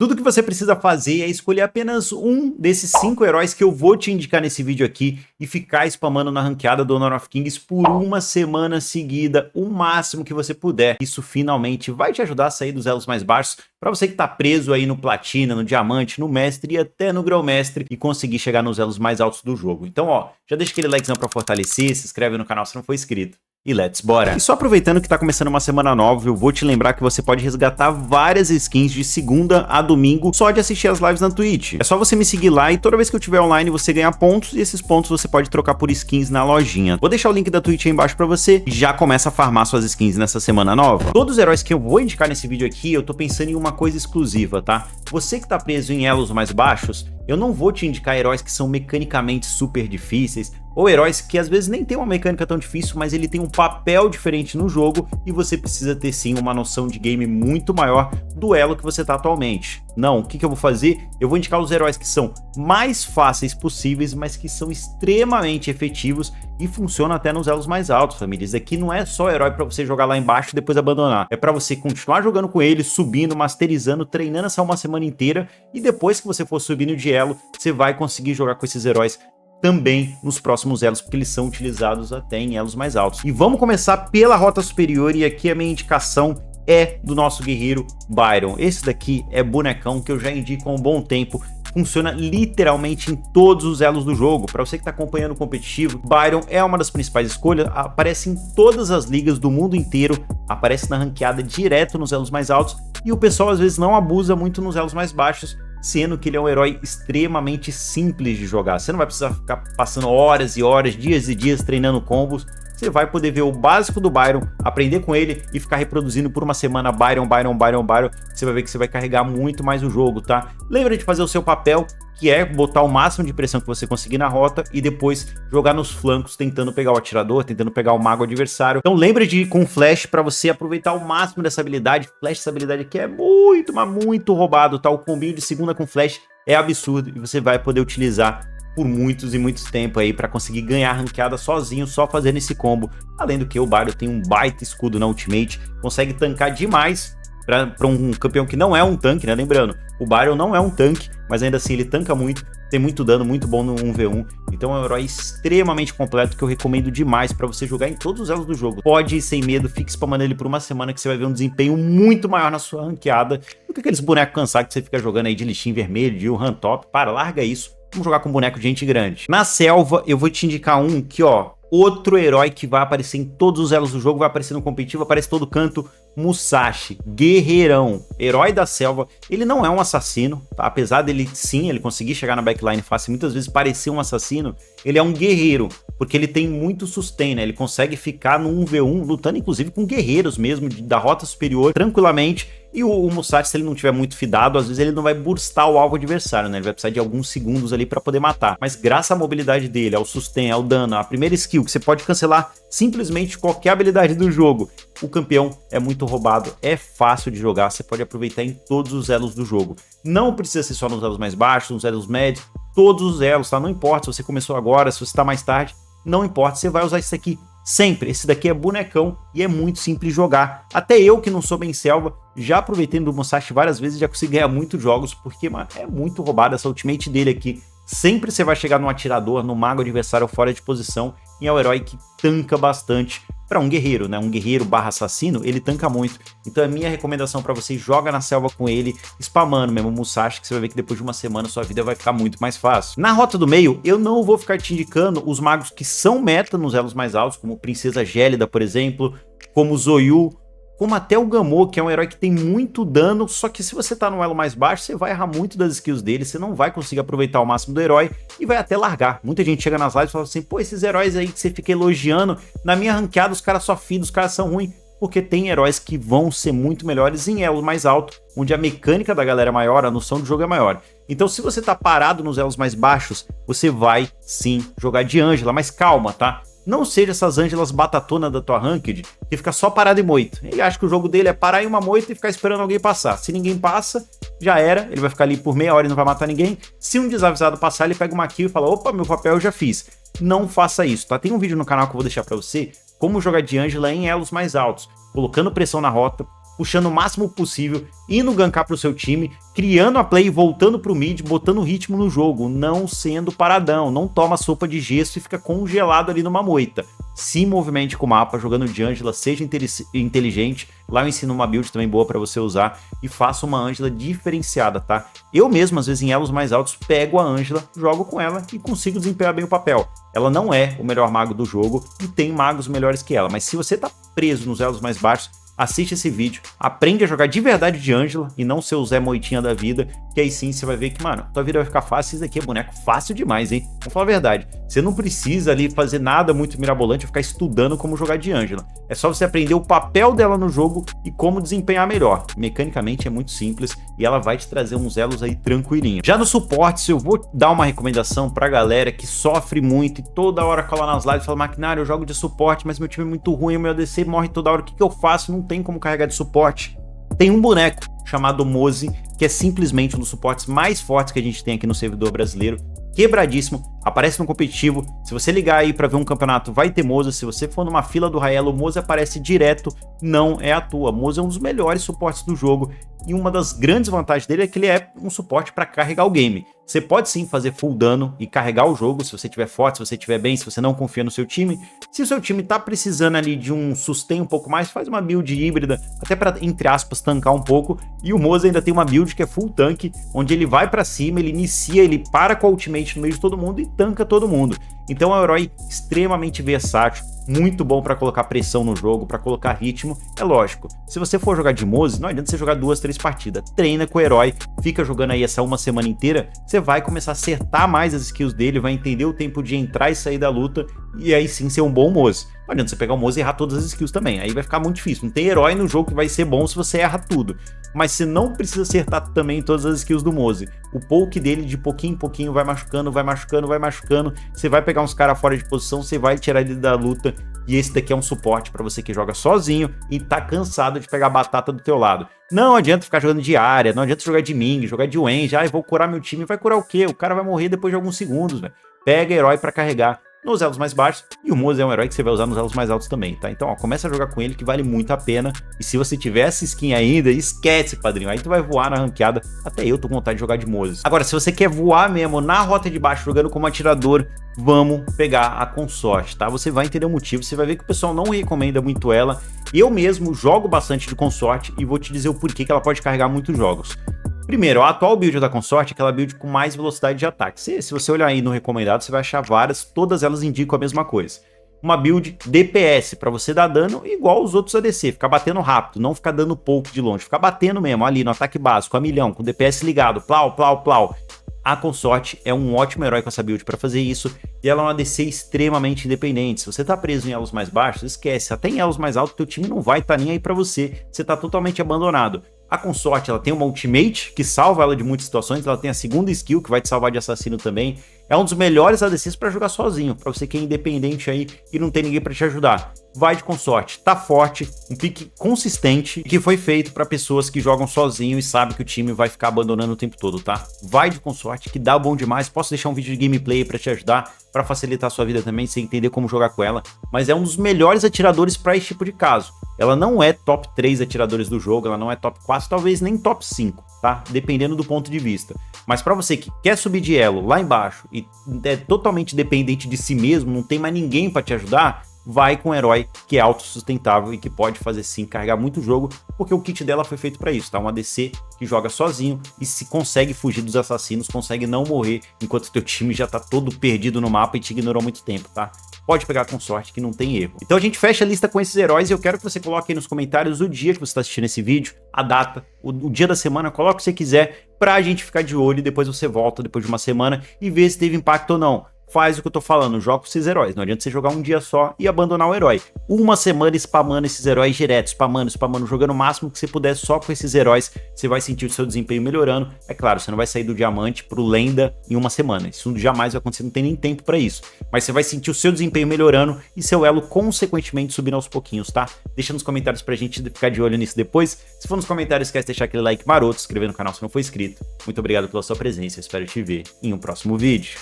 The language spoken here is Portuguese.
Tudo que você precisa fazer é escolher apenas um desses 5 heróis que eu vou te indicar nesse vídeo aqui e ficar spamando na ranqueada do Honor of Kings por uma semana seguida, o máximo que você puder. Isso finalmente vai te ajudar a sair dos elos mais baixos, para você que tá preso aí no platina, no diamante, no mestre e até no grão-mestre e conseguir chegar nos elos mais altos do jogo. Então, ó, já deixa aquele likezão pra fortalecer, se inscreve no canal se não for inscrito. E let's bora! E só aproveitando que tá começando uma semana nova, eu vou te lembrar que você pode resgatar várias skins de segunda a domingo só de assistir as lives na Twitch. É só você me seguir lá e toda vez que eu estiver online você ganha pontos e esses pontos você pode trocar por skins na lojinha. Vou deixar o link da Twitch aí embaixo pra você e já começa a farmar suas skins nessa semana nova. Todos os heróis que eu vou indicar nesse vídeo aqui, eu tô pensando em uma coisa exclusiva, tá? Você que tá preso em elos mais baixos, eu não vou te indicar heróis que são mecanicamente super difíceis, ou heróis que às vezes nem tem uma mecânica tão difícil, mas ele tem um papel diferente no jogo e você precisa ter sim uma noção de game muito maior do elo que você tá atualmente. Não, o que eu vou fazer? Eu vou indicar os heróis que são mais fáceis possíveis, mas que são extremamente efetivos e funcionam até nos elos mais altos, família. Isso aqui não é só herói pra você jogar lá embaixo e depois abandonar. É pra você continuar jogando com ele, subindo, masterizando, treinando essa uma semana inteira e depois que você for subindo de elo, você vai conseguir jogar com esses heróis também nos próximos elos, porque eles são utilizados até em elos mais altos. E vamos começar pela rota superior, e aqui a minha indicação é do nosso guerreiro Byron. Esse daqui é bonecão que eu já indico há um bom tempo, funciona literalmente em todos os elos do jogo. Para você que está acompanhando o competitivo, Byron é uma das principais escolhas, aparece em todas as ligas do mundo inteiro, aparece na ranqueada direto nos elos mais altos, e o pessoal às vezes não abusa muito nos elos mais baixos, sendo que ele é um herói extremamente simples de jogar. Você não vai precisar ficar passando horas e horas, dias e dias treinando combos. Você vai poder ver o básico do Byron, aprender com ele e ficar reproduzindo por uma semana Byron. Você vai ver que você vai carregar muito mais o jogo, tá? Lembra de fazer o seu papel, que é botar o máximo de pressão que você conseguir na rota e depois jogar nos flancos, tentando pegar o atirador, tentando pegar o mago adversário. Então lembra de ir com flash para você aproveitar o máximo dessa habilidade. Flash, essa habilidade aqui é muito, mas muito roubado, tá? O combinho de segunda com flash é absurdo e você vai poder utilizar por muitos e muitos tempo aí para conseguir ganhar ranqueada sozinho, só fazendo esse combo. Além do que o Byron tem um baita escudo na ultimate, consegue tancar demais para um campeão que não é um tanque, né? Lembrando, o Byron não é um tanque, mas ainda assim ele tanca muito, tem muito dano, muito bom no 1v1, então é um herói extremamente completo que eu recomendo demais para você jogar em todos os elos do jogo. Pode ir sem medo, fique spamando ele por uma semana que você vai ver um desempenho muito maior na sua ranqueada do que aqueles bonecos cansados que você fica jogando aí de lixinho vermelho, de um top. Para, larga isso. Vamos jogar com boneco de gente grande. Na selva, eu vou te indicar um que, ó, outro herói que vai aparecer em todos os elos do jogo, vai aparecer no competitivo, aparece todo canto, Musashi, guerreirão, herói da selva. Ele não é um assassino, tá? Apesar dele, sim, ele conseguir chegar na backline fácil e muitas vezes parecer um assassino, ele é um guerreiro, porque ele tem muito sustain, né? Ele consegue ficar no 1v1, lutando inclusive com guerreiros mesmo, da rota superior, tranquilamente. E o Musashi, se ele não tiver muito fidado, às vezes ele não vai burstar o alvo adversário, né? Ele vai precisar de alguns segundos ali para poder matar. Mas graças à mobilidade dele, ao sustain, ao dano, à primeira skill, que você pode cancelar simplesmente qualquer habilidade do jogo, o campeão é muito roubado, é fácil de jogar, você pode aproveitar em todos os elos do jogo. Não precisa ser só nos elos mais baixos, nos elos médios, todos os elos, tá? Não importa se você começou agora, se você tá mais tarde, não importa, você vai usar isso aqui sempre. Esse daqui é bonecão e é muito simples de jogar. Até eu que não sou bem selva, já aproveitei do Musashi várias vezes e já consegui ganhar muitos jogos, porque, mano, é muito roubado essa ultimate dele aqui. Sempre você vai chegar no atirador, no mago adversário fora de posição, e é o herói que tanca bastante para um guerreiro, né? Um guerreiro barra assassino, ele tanca muito. Então a minha recomendação para você, joga na selva com ele, spamando mesmo o Musashi, que você vai ver que depois de uma semana sua vida vai ficar muito mais fácil. Na rota do meio, eu não vou ficar te indicando os magos que são meta nos elos mais altos, como Princesa Gélida, por exemplo, como Zoyu, como até o Gamou, que é um herói que tem muito dano, só que se você tá no elo mais baixo, você vai errar muito das skills dele, você não vai conseguir aproveitar o máximo do herói e vai até largar. Muita gente chega nas lives e fala assim, pô, esses heróis aí que você fica elogiando, na minha ranqueada os caras só feedam, os caras são ruins, porque tem heróis que vão ser muito melhores em elo mais alto, onde a mecânica da galera é maior, a noção do jogo é maior. Então se você tá parado nos elos mais baixos, você vai sim jogar de Ângela, mas calma, tá? Não seja essas Ângelas batatona da tua ranked, que fica só parado em moita. Ele acha que o jogo dele é parar em uma moita e ficar esperando alguém passar. Se ninguém passa, já era, ele vai ficar ali por meia hora e não vai matar ninguém. Se um desavisado passar, ele pega uma kill e fala, opa, meu papel eu já fiz. Não faça isso, tá? Tem um vídeo no canal que eu vou deixar pra você, como jogar de Ângela em elos mais altos, colocando pressão na rota, puxando o máximo possível, indo gankar pro seu time, criando a play, voltando pro mid, botando ritmo no jogo, não sendo paradão, não toma sopa de gesso e fica congelado ali numa moita. Se movimente com o mapa, jogando de Ângela, seja inteligente, lá eu ensino uma build também boa pra você usar e faça uma Ângela diferenciada, tá? Eu mesmo, às vezes em elos mais altos, pego a Ângela, jogo com ela e consigo desempenhar bem o papel. Ela não é o melhor mago do jogo e tem magos melhores que ela, mas se você tá preso nos elos mais baixos, assiste esse vídeo, aprende a jogar de verdade de Ângela e não ser o Zé Moitinha da vida, que aí sim você vai ver que, mano, tua vida vai ficar fácil. Isso daqui é boneco fácil demais, hein? Vamos falar a verdade. Você não precisa ali fazer nada muito mirabolante ou ficar estudando como jogar de Ângela. É só você aprender o papel dela no jogo e como desempenhar melhor. Mecanicamente é muito simples e ela vai te trazer uns elos aí tranquilinho. Já no suporte, eu vou dar uma recomendação pra galera que sofre muito e toda hora cola nas lives e fala: Maquinário, eu jogo de suporte, mas meu time é muito ruim, o meu ADC morre toda hora, o que que eu faço? Não tem como carregar de suporte. Tem um boneco chamado Moze, que é simplesmente um dos suportes mais fortes que a gente tem aqui no servidor brasileiro, quebradíssimo, aparece no competitivo. Se você ligar aí pra ver um campeonato, vai ter Moze. Se você for numa fila do Raelo, o Moze aparece direto, não é à toa. Moze é um dos melhores suportes do jogo e uma das grandes vantagens dele é que ele é um suporte para carregar o game. Você pode sim fazer full dano e carregar o jogo se você estiver forte, se você estiver bem, se você não confia no seu time. Se o seu time tá precisando ali de um sustain um pouco mais, faz uma build híbrida, até para, entre aspas, tancar um pouco. E o Moze ainda tem uma build que é full tank, onde ele vai para cima, ele inicia, ele para com a ultimate no meio de todo mundo e tanca todo mundo. Então é um herói extremamente versátil, muito bom para colocar pressão no jogo, para colocar ritmo. É lógico, se você for jogar de Moze, não adianta você jogar 2, 3 partidas. Treina com o herói, fica jogando aí essa uma semana inteira, você vai começar a acertar mais as skills dele, vai entender o tempo de entrar e sair da luta, e aí sim ser um bom Moze. Não adianta você pegar o Moze e errar todas as skills também, aí vai ficar muito difícil. Não tem herói no jogo que vai ser bom se você erra tudo. Mas você não precisa acertar também todas as skills do Moze. O poke dele de pouquinho em pouquinho vai machucando, vai machucando, vai machucando. Você vai pegar uns caras fora de posição, você vai tirar ele da luta. E esse daqui é um suporte para você que joga sozinho e tá cansado de pegar batata do teu lado. Não adianta ficar jogando de área, não adianta jogar de Ming, jogar de Wenji. Ah, eu vou curar meu time. Vai curar o quê? O cara vai morrer depois de alguns segundos, velho. Pega herói para carregar nos elos mais baixos, e o Moze é um herói que você vai usar nos elos mais altos também, tá? Então, ó, começa a jogar com ele que vale muito a pena, e se você tiver essa skin ainda, esquece, padrinho, aí tu vai voar na ranqueada. Até eu tô com vontade de jogar de Moze. Agora, se você quer voar mesmo na rota de baixo, jogando como atirador, vamos pegar a Consorte, tá? Você vai entender o motivo, você vai ver que o pessoal não recomenda muito ela. Eu mesmo jogo bastante de Consorte e vou te dizer o porquê que ela pode carregar muitos jogos. Primeiro, a atual build da Consorte é aquela build com mais velocidade de ataque. Se você olhar aí no recomendado, você vai achar várias, todas elas indicam a mesma coisa. Uma build DPS, para você dar dano igual os outros ADC, ficar batendo rápido, não ficar dando pouco de longe, ficar batendo mesmo ali no ataque básico, a milhão, com o DPS ligado, plau, plau, plau. A Consorte é um ótimo herói com essa build para fazer isso, e ela é uma ADC extremamente independente. Se você tá preso em elos mais baixos, esquece, até em elos mais altos, teu time não vai estar nem aí para você tá totalmente abandonado. A Consorte, ela tem uma ultimate que salva ela de muitas situações, ela tem a segunda skill que vai te salvar de assassino também. É um dos melhores ADCs para jogar sozinho, para você que é independente aí e não tem ninguém para te ajudar. Vai de Consorte, tá forte, um pique consistente que foi feito para pessoas que jogam sozinho e sabem que o time vai ficar abandonando o tempo todo, tá? Vai de Consorte que dá bom demais, posso deixar um vídeo de gameplay para te ajudar, para facilitar a sua vida também, você entender como jogar com ela, mas é um dos melhores atiradores para esse tipo de caso. Ela não é top 3 atiradores do jogo, ela não é top 4, talvez nem top 5, tá? Dependendo do ponto de vista. Mas para você que quer subir de elo lá embaixo e é totalmente dependente de si mesmo, não tem mais ninguém para te ajudar, vai com um herói que é autossustentável e que pode fazer sim carregar muito jogo, porque o kit dela foi feito para isso, tá? Um ADC que joga sozinho e se consegue fugir dos assassinos, consegue não morrer enquanto teu time já tá todo perdido no mapa e te ignorou há muito tempo, tá? Pode pegar com sorte que não tem erro. Então a gente fecha a lista com esses heróis e eu quero que você coloque aí nos comentários o dia que você está assistindo esse vídeo, a data, o dia da semana, coloca o que você quiser pra gente ficar de olho e depois você volta depois de uma semana e vê se teve impacto ou não. Faz o que eu tô falando, joga com esses heróis, não adianta você jogar um dia só e abandonar o herói. Uma semana spamando esses heróis direto, spamando, jogando o máximo que você puder só com esses heróis, você vai sentir o seu desempenho melhorando. É claro, você não vai sair do diamante pro lenda em uma semana, isso jamais vai acontecer, não tem nem tempo pra isso. Mas você vai sentir o seu desempenho melhorando e seu elo consequentemente subindo aos pouquinhos, tá? Deixa nos comentários pra gente ficar de olho nisso depois. Se for nos comentários, esquece de deixar aquele like maroto, se inscrever no canal se não for inscrito. Muito obrigado pela sua presença, eu espero te ver em um próximo vídeo.